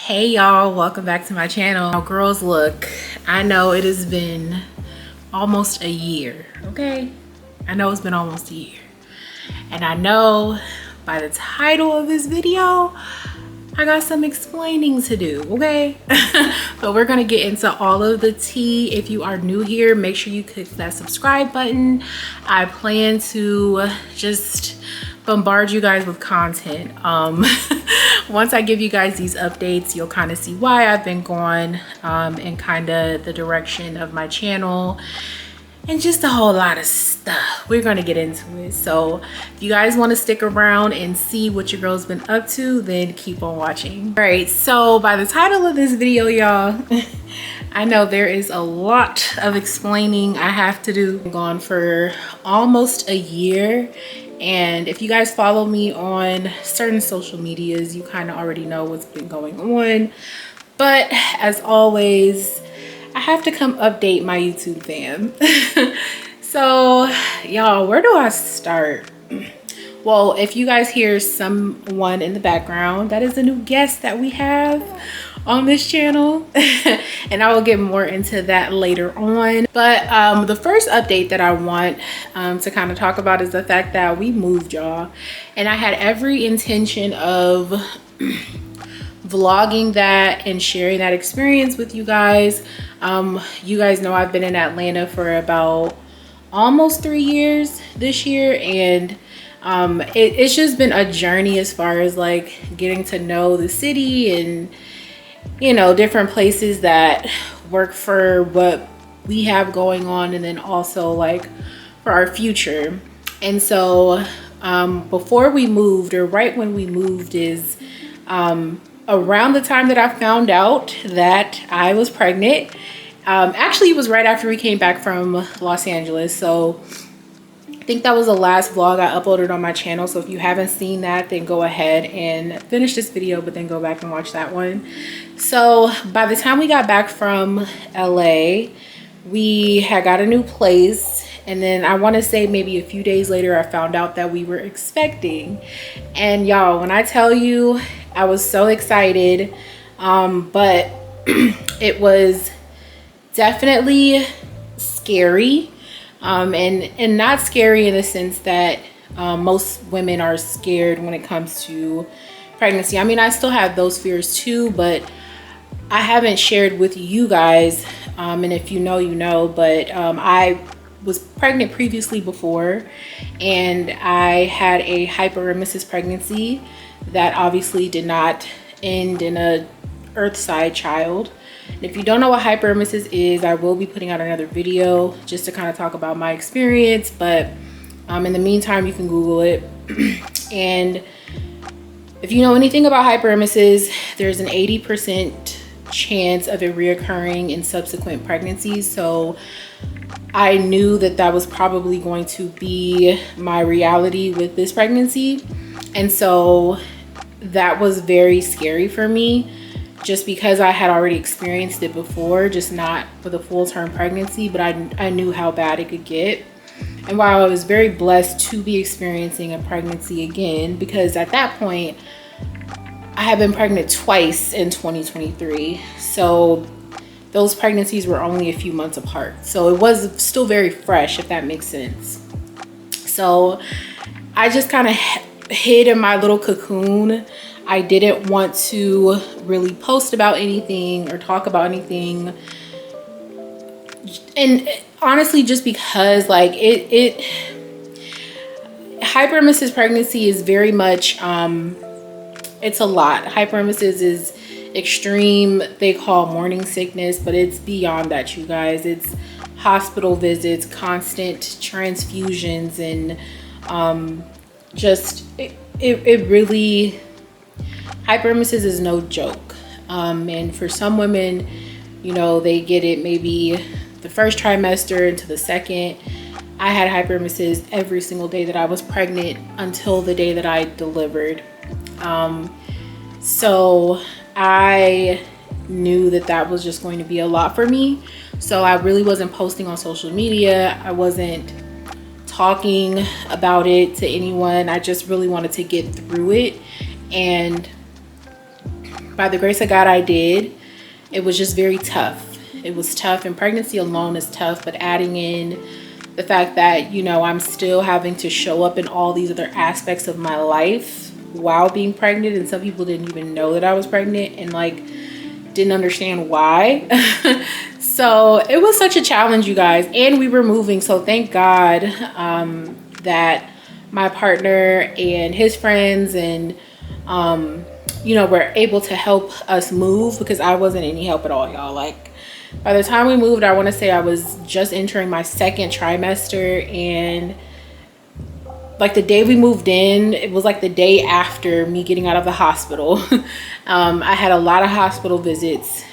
Hey y'all, welcome back to my channel. Now, girls, look, I know it has been almost a year, okay? I know it's been almost a year. And I know by the title of this video, I got some explaining to do, okay? But we're gonna get into all of the tea. If you are new here, make sure you click that subscribe button. I plan to just bombard you guys with content. Once I give you guys these updates, you'll kind of see why I've been gone and kind of the direction of my channel and just a whole lot of stuff. We're gonna get into it. So if you guys want to stick around and see what your girl's been up to, then keep on watching. All right, so by the title of this video, y'all, I know there is a lot of explaining I have to do. I'm gone for almost a year. And if you guys follow me on certain social medias, you kind of already know what's been going on. But as always, I have to come update my YouTube fam. So y'all, where do I start? Well, if you guys hear someone in the background, that is a new guest that we have on this channel. And I will get more into that later on. But the first update that I want to kind of talk about is the fact that we moved, y'all. And I had every intention of vlogging that and sharing that experience with you guys. You guys know I've been in Atlanta for about almost 3 years this year, and it's just been a journey as far as like getting to know the city and, you know, different places that work for what we have going on, and then also like for our future. And so before we moved, or right when we moved, is around the time that I found out that I was pregnant. Actually, it was right after we came back from Los Angeles. So I think that was the last vlog I uploaded on my channel. So if you haven't seen that, then go ahead and finish this video, but then go back and watch that one. So by the time we got back from LA, we had got a new place. And then I want to say maybe a few days later, I found out that we were expecting. And y'all, when I tell you, I was so excited, but it was definitely scary, and not scary in the sense that most women are scared when it comes to pregnancy. I mean, I still have those fears too, but I haven't shared with you guys, and if you know, you know, but I was pregnant previously before, and I had a hyperemesis pregnancy that obviously did not end in a earthside child. And if you don't know what hyperemesis is, I will be putting out another video just to kind of talk about my experience, but in the meantime, you can Google it. And if you know anything about hyperemesis, there's an 80% chance of it reoccurring in subsequent pregnancies. So I knew that that was probably going to be my reality with this pregnancy. And so that was very scary for me, just because I had already experienced it before, just not with a full-term pregnancy, but I knew how bad it could get. And while I was very blessed to be experiencing a pregnancy again, because at that point, I had been pregnant twice in 2023. So those pregnancies were only a few months apart. So it was still very fresh, if that makes sense. So I just kind of hid in my little cocoon. I didn't want to really post about anything or talk about anything. And honestly, just because like hyperemesis pregnancy is very much, it's a lot. Hyperemesis is extreme, they call morning sickness, but it's beyond that, you guys. It's hospital visits, constant transfusions, and just it really, hyperemesis is no joke. And for some women, you know, they get it maybe the first trimester into the second. I had hyperemesis every single day that I was pregnant until the day that I delivered. So I knew that that was just going to be a lot for me. So I really wasn't posting on social media. I wasn't talking about it to anyone. I just really wanted to get through it. And by the grace of God, I did. It was just very tough. It was tough, and pregnancy alone is tough, but adding in the fact that, you know, I'm still having to show up in all these other aspects of my life while being pregnant, and some people didn't even know that I was pregnant and like didn't understand why. So it was such a challenge, you guys, and we were moving. So thank God that my partner and his friends and you know, were able to help us move, because I wasn't any help at all, y'all. Like, by the time we moved, I want to say I was just entering my second trimester, and like the day we moved in, it was like the day after me getting out of the hospital. I had a lot of hospital visits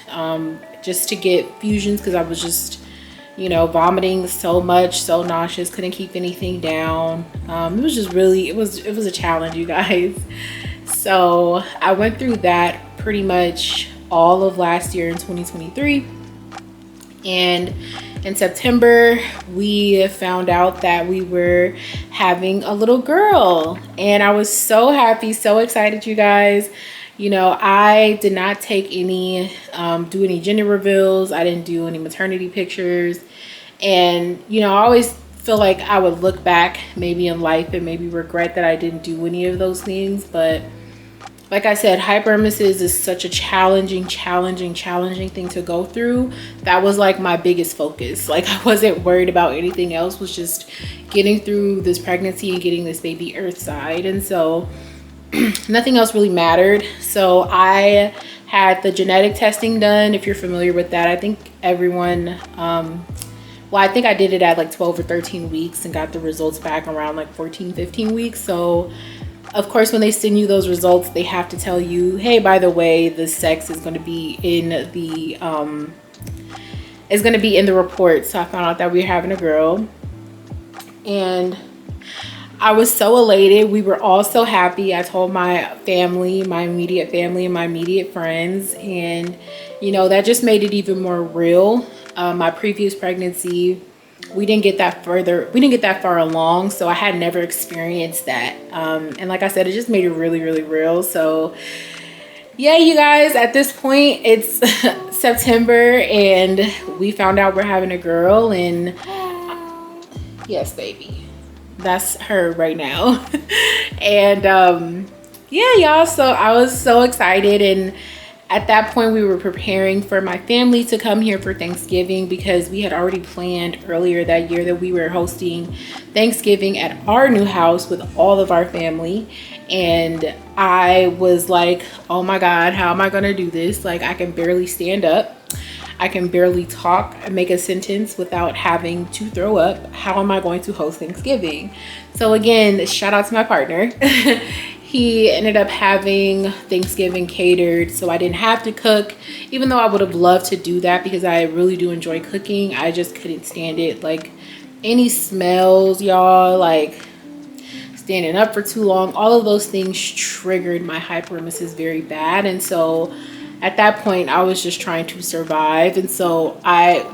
just to get fusions, because I was just, you know, vomiting so much, so nauseous, couldn't keep anything down. It was just really, it was a challenge, you guys. So I went through that pretty much all of last year in 2023. And in September, we found out that we were having a little girl. And I was so happy, so excited, you guys. You know, I did not take any, do any gender reveals. I didn't do any maternity pictures. And, you know, I always feel like I would look back maybe in life and maybe regret that I didn't do any of those things. But like I said, hyperemesis is such a challenging thing to go through. That was like my biggest focus. Like, I wasn't worried about anything else, was just getting through this pregnancy and getting this baby earthside. And so nothing else really mattered. So I had the genetic testing done. If you're familiar with that, I think everyone, well, I think I did it at like 12 or 13 weeks and got the results back around like 14, 15 weeks. So of course, when they send you those results, they have to tell you, hey, by the way, the sex is going to be in the report. So I found out that we were having a girl, and I was so elated. We were all so happy. I told my family, my immediate family and my immediate friends, and you know, that just made it even more real. My previous pregnancy, we didn't get that far along, so I had never experienced that, and like I said, it just made it really real. So yeah, you guys, at this point it's September, and we found out we're having a girl. And yes, baby, that's her right now. And yeah, y'all, so I was so excited. And at that point, we were preparing for my family to come here for Thanksgiving, because we had already planned earlier that year that we were hosting Thanksgiving at our new house with all of our family. And I was like, oh my God, how am I gonna do this? Like, I can barely stand up. I can barely talk and make a sentence without having to throw up. How am I going to host Thanksgiving? So again, shout out to my partner. He ended up having Thanksgiving catered, so I didn't have to cook, even though I would have loved to do that, because I really do enjoy cooking. I just couldn't stand it. Like, any smells, y'all, like standing up for too long, all of those things triggered my hyperemesis very bad. And so at that point, I was just trying to survive. And so I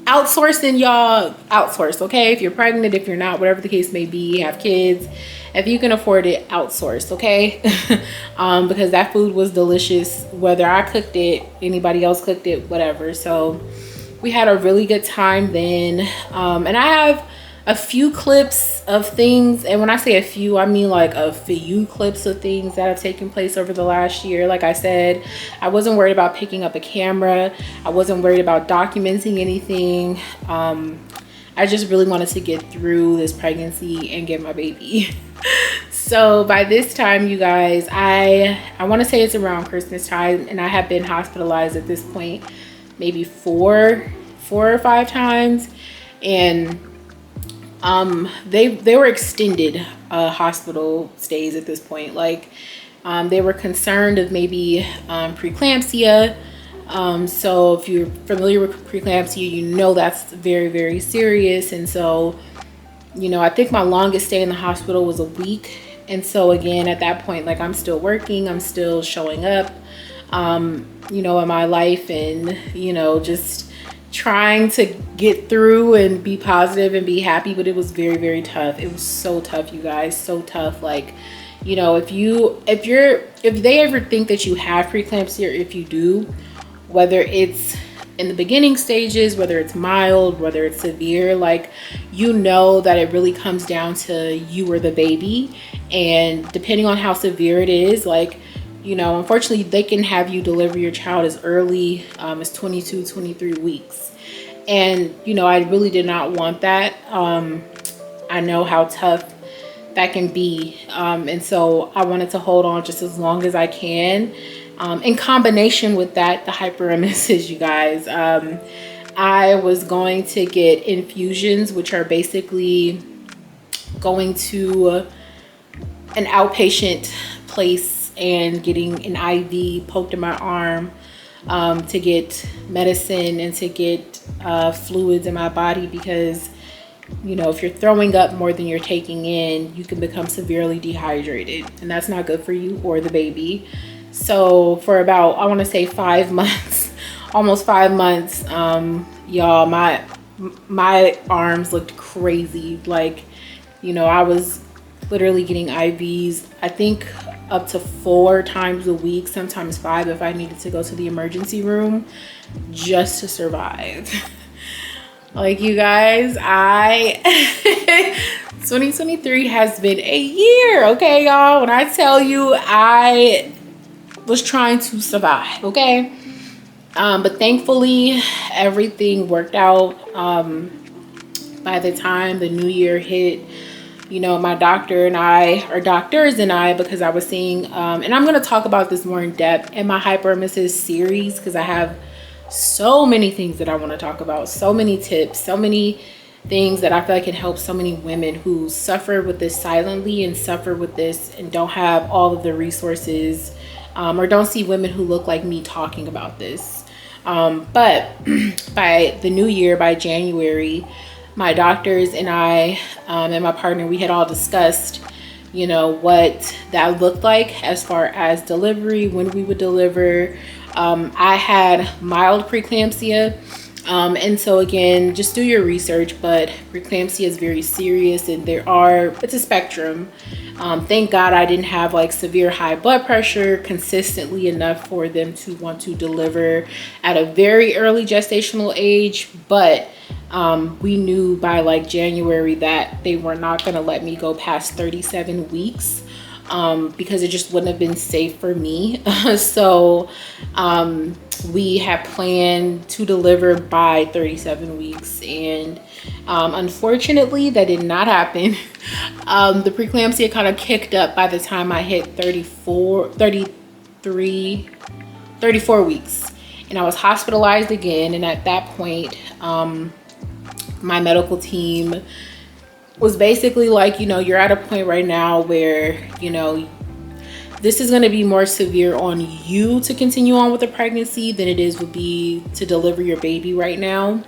outsourcing, y'all, outsource. Okay, if you're pregnant, if you're not, whatever the case may be, have kids, if you can afford it, outsource. Okay. Because that food was delicious, whether I cooked it, anybody else cooked it, whatever. So we had a really good time then. And I have a few clips of things, and when I say a few, I mean like a few clips of things that have taken place over the last year. Like I said, I wasn't worried about picking up a camera. I wasn't worried about documenting anything. I just really wanted to get through this pregnancy and get my baby. So by this time, you guys, I want to say it's around Christmas time, and I have been hospitalized at this point maybe four or five times. And they were extended hospital stays at this point. Like, they were concerned of maybe preeclampsia. So if you're familiar with preeclampsia, you know that's very, very serious. And so, you know, I think my longest stay in the hospital was a week. And so again, at that point, like, I'm still working, I'm still showing up, you know, in my life, and, you know, just trying to get through and be positive and be happy. But it was very, very tough. It was so tough, you guys, so tough. Like, You know, if they ever think that you have preeclampsia, or if you do, whether it's in the beginning stages, whether it's mild, whether it's severe, like, you know that it really comes down to you or the baby. And depending on how severe it is, like, you know, unfortunately they can have you deliver your child as early as 22, 23 weeks. And, you know, I really did not want that. I know how tough that can be. And so I wanted to hold on just as long as I can. In combination with that, the hyperemesis, you guys, I was going to get infusions, which are basically going to an outpatient place and getting an IV poked in my arm to get medicine and to get fluids in my body, because, you know, if you're throwing up more than you're taking in, you can become severely dehydrated, and that's not good for you or the baby. So for about, I want to say 5 months, almost 5 months, y'all, my arms looked crazy. Like, you know, I was literally getting IVs, I think up to 4 times a week, sometimes 5 if I needed to go to the emergency room just to survive. Like, you guys, 2023 has been a year, okay, y'all? When I tell you, I was trying to survive, okay? But thankfully, everything worked out. By the time the new year hit, you know, my doctor and I, or doctors and I, because I was seeing, and I'm going to talk about this more in depth in my hyperemesis series, because I have so many things that I want to talk about, so many tips, so many things that I feel like can help so many women who suffer with this silently and suffer with this and don't have all of the resources, or don't see women who look like me talking about this. But by the new year, by January, my doctors and I and my partner, we had all discussed, you know, what that looked like as far as delivery, when we would deliver. I had mild preeclampsia. And so again, just do your research, but preeclampsia is very serious, and it's a spectrum. Thank God I didn't have like severe high blood pressure consistently enough for them to want to deliver at a very early gestational age. But we knew by like January that they were not going to let me go past 37 weeks. Because it just wouldn't have been safe for me. So we had planned to deliver by 37 weeks, and unfortunately that did not happen. The preeclampsia kind of kicked up by the time I hit 34 weeks, and I was hospitalized again. And at that point, my medical team was basically like, you know, you're at a point right now where, you know, this is going to be more severe on you to continue on with the pregnancy than it would be to deliver your baby right now.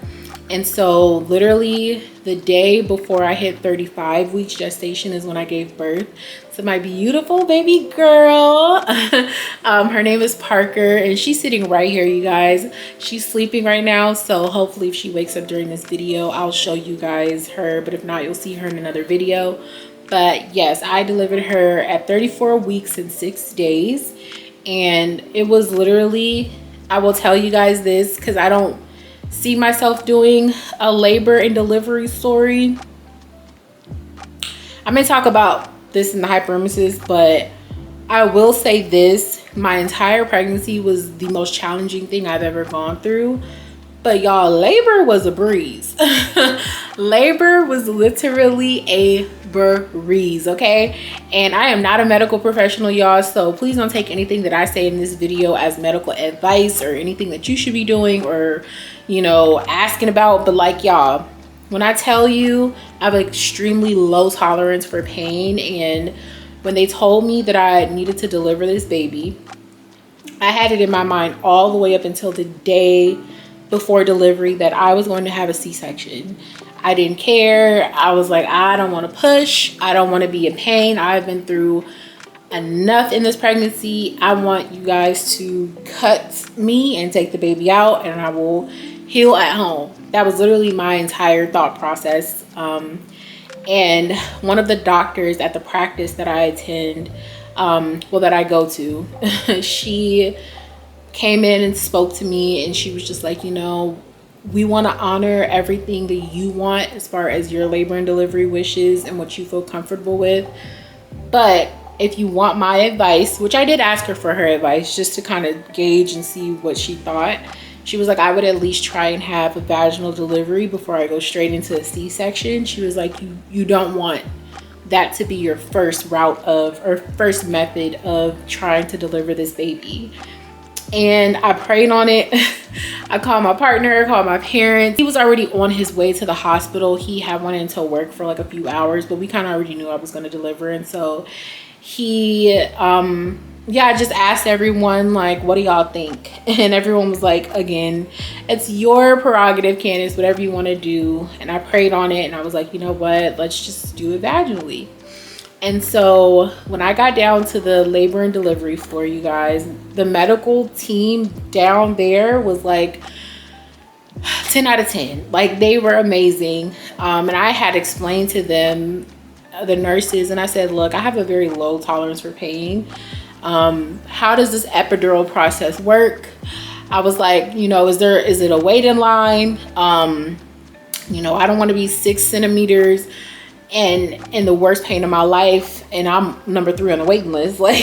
And so literally the day before I hit 35 weeks gestation is when I gave birth to my beautiful baby girl. Her name is Parker, and she's sitting right here, you guys. She's sleeping right now, so hopefully if she wakes up during this video, I'll show you guys her, but if not, you'll see her in another video. But yes, I delivered her at 34 weeks and 6 days, and it was literally, I will tell you guys this because I don't see myself doing a labor and delivery story. I may talk about this in the hyperemesis, but I will say this: my entire pregnancy was the most challenging thing I've ever gone through. But y'all, labor was a breeze. Labor was literally a breeze, okay? And I am not a medical professional, y'all, so please don't take anything that I say in this video as medical advice or anything that you should be doing or, you know, asking about. But like, y'all, when I tell you I have extremely low tolerance for pain, and when they told me that I needed to deliver this baby, I had it in my mind all the way up until the day before delivery that I was going to have a C-section. I didn't care. I was like, I don't want to push. I don't want to be in pain. I've been through enough in this pregnancy. I want you guys to cut me and take the baby out, and I will heal at home. That was literally my entire thought process. And one of the doctors at the practice that I attend, well, that I go to, she came in and spoke to me, and she was just like, you know, we want to honor everything that you want as far as your labor and delivery wishes and what you feel comfortable with. But if you want my advice, which I did ask her for her advice just to kind of gauge and see what she thought. She was like, I would at least try and have a vaginal delivery before I go straight into a C-section. She was like, you don't want that to be your first route of, or first method of trying to deliver this baby. And I prayed on it. I called my partner, called my parents. He was already on his way to the hospital. He had went into work for like a few hours, but we kind of already knew I was going to deliver. And so he, yeah, I just asked everyone, like, what do y'all think? And everyone was like, again, it's your prerogative, Candace, whatever you want to do. And I prayed on it, and I was like, you know what? Let's just do it vaginally. And so when I got down to the labor and delivery floor, you guys, the medical team down there was like 10 out of 10. Like, they were amazing. And I had explained to them, the nurses, and I said, look, I have a very low tolerance for pain. How does this epidural process work? I was like, you know, is it a waiting line? You know, I don't want to be 6 centimeters and in the worst pain of my life, and I'm number 3 on the waiting list. Like,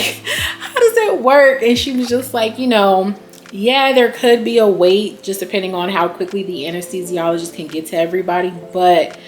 how does that work? And she was just like, you know, yeah, there could be a wait just depending on how quickly the anesthesiologist can get to everybody, but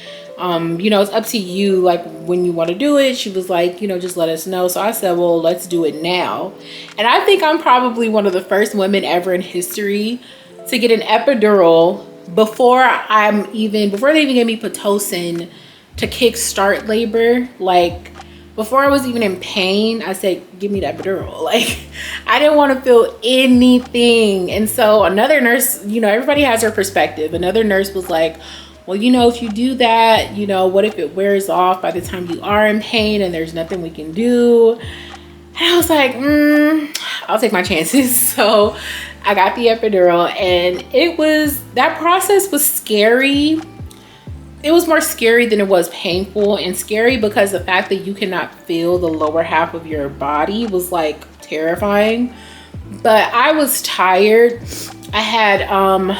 you know, it's up to you, like, when you want to do it. She was like, you know, just let us know. So I said, well, let's do it now. And I think I'm probably one of the first women ever in history to get an epidural before they even gave me Pitocin to kickstart labor. Like, before I was even in pain, I said, give me the epidural. Like, I didn't want to feel anything. And so another nurse, you know, everybody has their perspective. Another nurse was like, well, you know, if you do that, you know, what if it wears off by the time you are in pain and there's nothing we can do? And I was like, I'll take my chances. So I got the epidural, and that process was scary. It was more scary than it was painful, and scary because the fact that you cannot feel the lower half of your body was like terrifying. But I was tired. I had,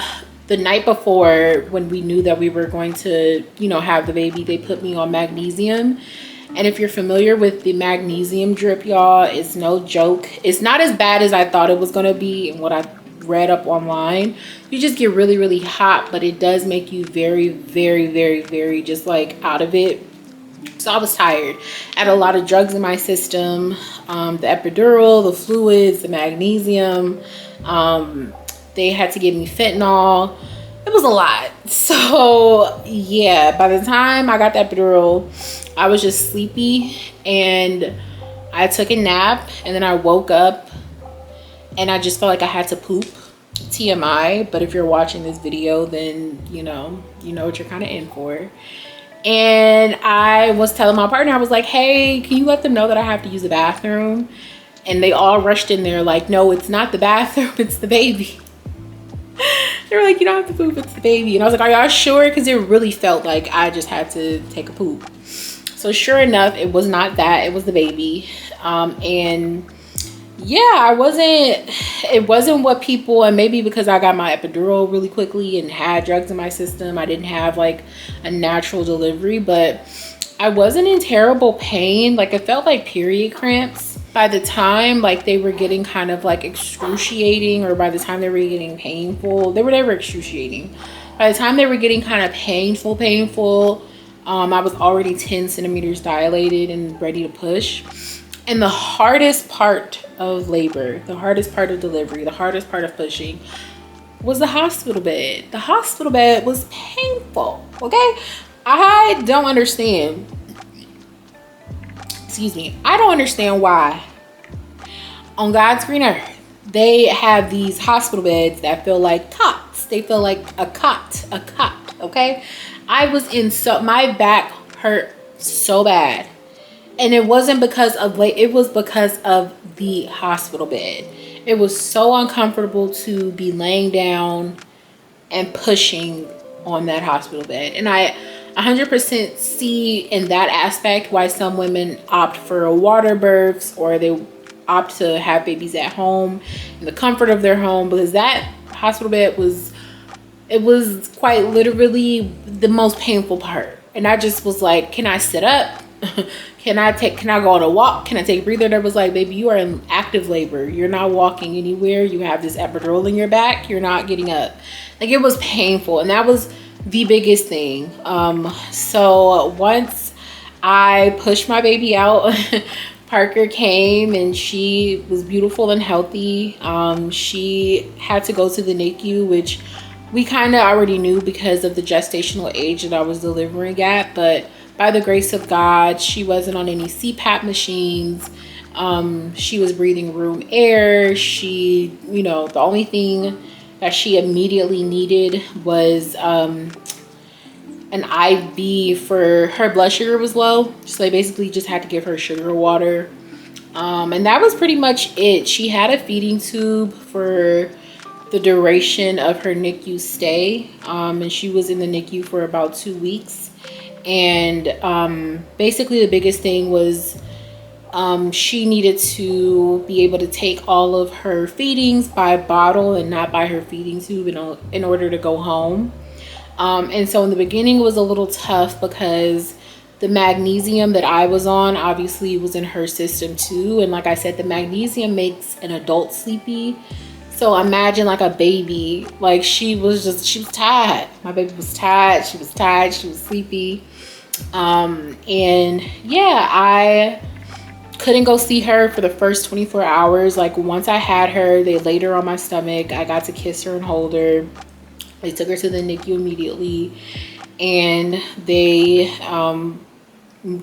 the night before, when we knew that we were going to, you know, have the baby, they put me on magnesium. And if you're familiar with the magnesium drip, y'all, it's no joke. It's not as bad as I thought it was going to be and what I read up online. You just get really, really hot, but it does make you very, very, very, very just like out of it. So I was tired. I had a lot of drugs in my system, the epidural, the fluids, the magnesium. They had to give me fentanyl. It was a lot. So yeah, by the time I got the epidural, I was just sleepy, and I took a nap, and then I woke up and I just felt like I had to poop. TMI, but if you're watching this video, then you know what you're kind of in for. And I was telling my partner, I was like, hey, can you let them know that I have to use the bathroom? And they all rushed in there like, no, it's not the bathroom, it's the baby. They were like, you don't have to poop, it's the baby. And I was like, are y'all sure? Because it really felt like I just had to take a poop. So sure enough, it was not that, it was the baby. And yeah, it wasn't what people, and maybe because I got my epidural really quickly and had drugs in my system, I didn't have like a natural delivery, but I wasn't in terrible pain. Like, it felt like period cramps. By the time like they were getting kind of like excruciating, or by the time they were getting painful, they were never excruciating. By the time they were getting kind of painful, I was already 10 centimeters dilated and ready to push. And the hardest part of labor, the hardest part of delivery, the hardest part of pushing was the hospital bed. The hospital bed was painful, okay? I don't understand. Excuse me. I don't understand why on God's green earth they have these hospital beds that feel like cots. They feel like a cot, okay? My back hurt so bad. And it wasn't because of it was because of the hospital bed. It was so uncomfortable to be laying down and pushing on that hospital bed. And I 100% see in that aspect why some women opt for water births, or they opt to have babies at home in the comfort of their home, because that hospital bed was, it was quite literally the most painful part. And I just was like, can I sit up? Can I go on a walk? Can I take a breather? That was like, baby, you are in active labor. You're not walking anywhere. You have this epidural in your back. You're not getting up. Like, it was painful. And that was the biggest thing. So once I pushed my baby out, Parker came and she was beautiful and healthy. She had to go to the NICU, which we kind of already knew because of the gestational age that I was delivering at, but by the grace of God, she wasn't on any CPAP machines. She was breathing room air. She, you know, the only thing that she immediately needed was an IV for her blood sugar was low. So they basically just had to give her sugar water. And that was pretty much it. She had a feeding tube for the duration of her NICU stay. And she was in the NICU for about 2 weeks. And basically the biggest thing was she needed to be able to take all of her feedings by bottle and not by her feeding tube in order to go home. And so in the beginning it was a little tough because the magnesium that I was on obviously was in her system too. And like I said, the magnesium makes an adult sleepy. So imagine like a baby, like she was tired. My baby was tired. She was tired. She was sleepy. And yeah, I couldn't go see her for the first 24 hours. Like once I had her, they laid her on my stomach. I got to kiss her and hold her. They took her to the NICU immediately, and they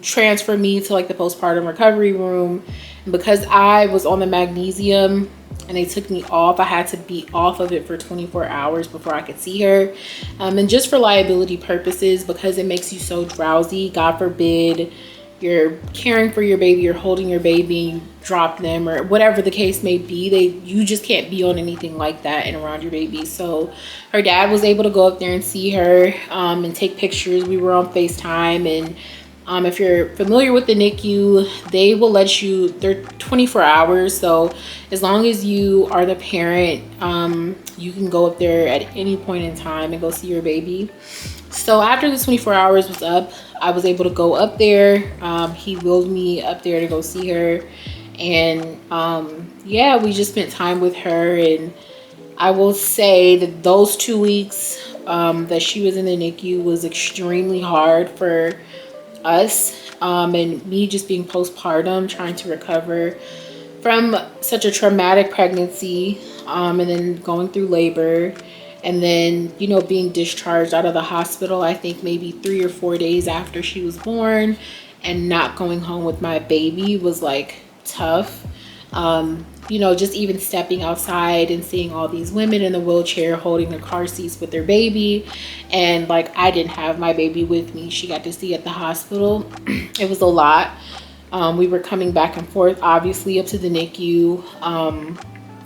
transferred me to like the postpartum recovery room. And because I was on the magnesium and they took me off, I had to be off of it for 24 hours before I could see her. And just for liability purposes, because it makes you so drowsy, God forbid you're caring for your baby, you're holding your baby, you drop them or whatever the case may be, you just can't be on anything like that and around your baby. So her dad was able to go up there and see her and take pictures. We were on FaceTime, and if you're familiar with the NICU, they will let you, they're 24 hours. So as long as you are the parent, you can go up there at any point in time and go see your baby. So after the 24 hours was up, I was able to go up there. He wheeled me up there to go see her. And yeah, we just spent time with her. And I will say that those 2 weeks that she was in the NICU was extremely hard for us, and me just being postpartum, trying to recover from such a traumatic pregnancy, and then going through labor, and then, you know, being discharged out of the hospital, I think maybe 3 or 4 days after she was born, and not going home with my baby was like tough. You know, just even stepping outside and seeing all these women in the wheelchair holding their car seats with their baby, and like I didn't have my baby with me. She got to see at the hospital. It was a lot. We were coming back and forth obviously up to the NICU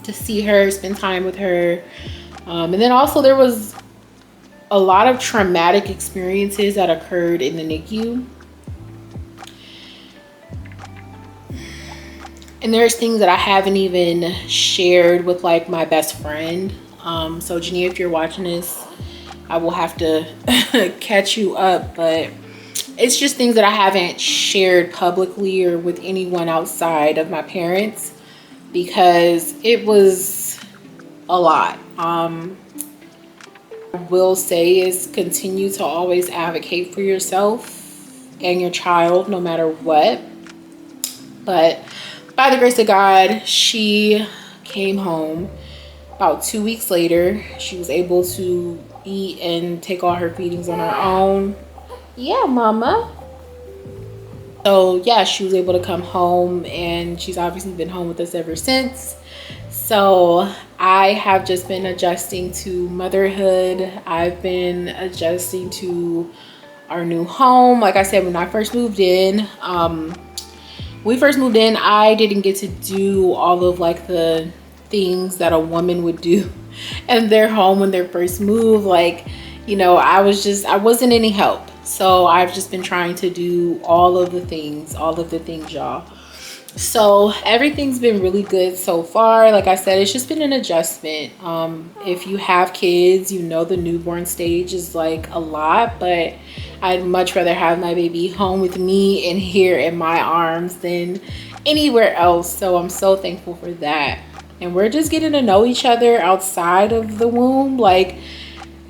to see her, spend time with her, and then also there was a lot of traumatic experiences that occurred in the NICU. And there's things that I haven't even shared with like my best friend. So Jenny, if you're watching this, I will have to catch you up, but it's just things that I haven't shared publicly or with anyone outside of my parents, because it was a lot. I will say is continue to always advocate for yourself and your child no matter what. But by the grace of God, she came home about 2 weeks later. She was able to eat and take all her feedings on her own. Yeah, mama. So yeah, she was able to come home, and she's obviously been home with us ever since. So I have just been adjusting to motherhood. I've been adjusting to our new home. Like I said, when I first moved in, I didn't get to do all of like the things that a woman would do in their home when they first move. Like, you know, I wasn't any help. So I've just been trying to do all of the things, y'all. So everything's been really good so far. Like I said, it's just been an adjustment. If you have kids, you know the newborn stage is like a lot, but I'd much rather have my baby home with me and here in my arms than anywhere else. So I'm so thankful for that. And we're just getting to know each other outside of the womb. Like,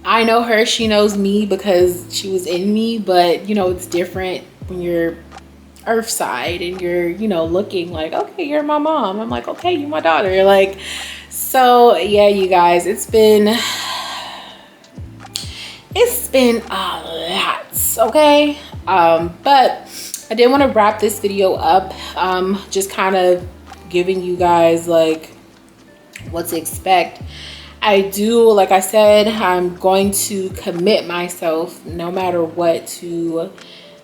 I know her, she knows me because she was in me, but you know, it's different when you're earthside and you're, you know, looking like, okay, you're my mom. I'm like, okay, you're my daughter. Like, so yeah, you guys, it's been a lot, okay? But I did want to wrap this video up, just kind of giving you guys like what to expect. I do, like I said, I'm going to commit myself no matter what to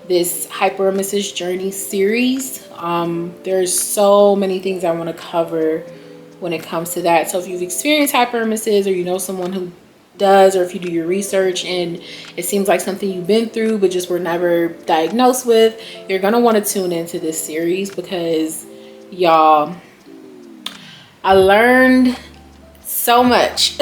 this hyperemesis journey series. There's so many things I want to cover when it comes to that. So if you've experienced hyperemesis, or you know someone who does, or if you do your research and it seems like something you've been through but just were never diagnosed with, you're gonna want to tune into this series because y'all, I learned so much.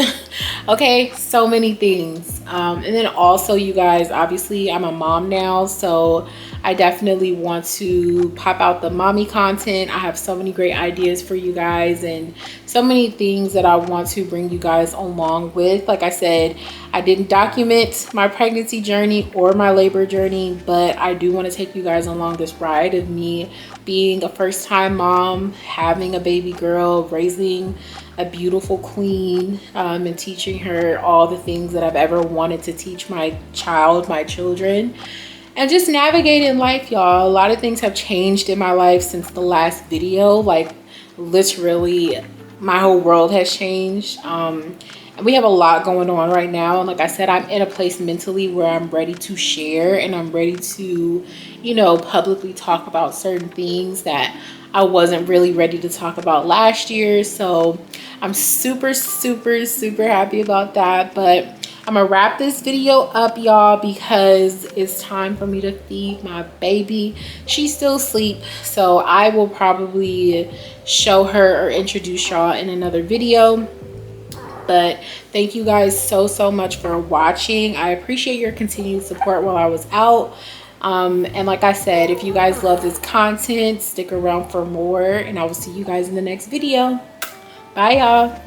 Okay, so many things. And then also, you guys, obviously I'm a mom now, so I definitely want to pop out the mommy content. I have so many great ideas for you guys and so many things that I want to bring you guys along with. Like I said, I didn't document my pregnancy journey or my labor journey, but I do want to take you guys along this ride of me being a first-time mom, having a baby girl, raising a beautiful queen, and teaching her all the things that I've ever wanted to teach my child, my children, and just navigating life, y'all. A lot of things have changed in my life since the last video. Like, literally my whole world has changed. And we have a lot going on right now, and like I said, I'm in a place mentally where I'm ready to share and I'm ready to, you know, publicly talk about certain things that I wasn't really ready to talk about last year. So I'm super happy about that. But I'm gonna wrap this video up, y'all, because it's time for me to feed my baby. She's still asleep, so I will probably show her or introduce y'all in another video. But thank you guys so much for watching. I appreciate your continued support while I was out. And like I said, if you guys love this content, stick around for more, and I will see you guys in the next video. Bye, y'all.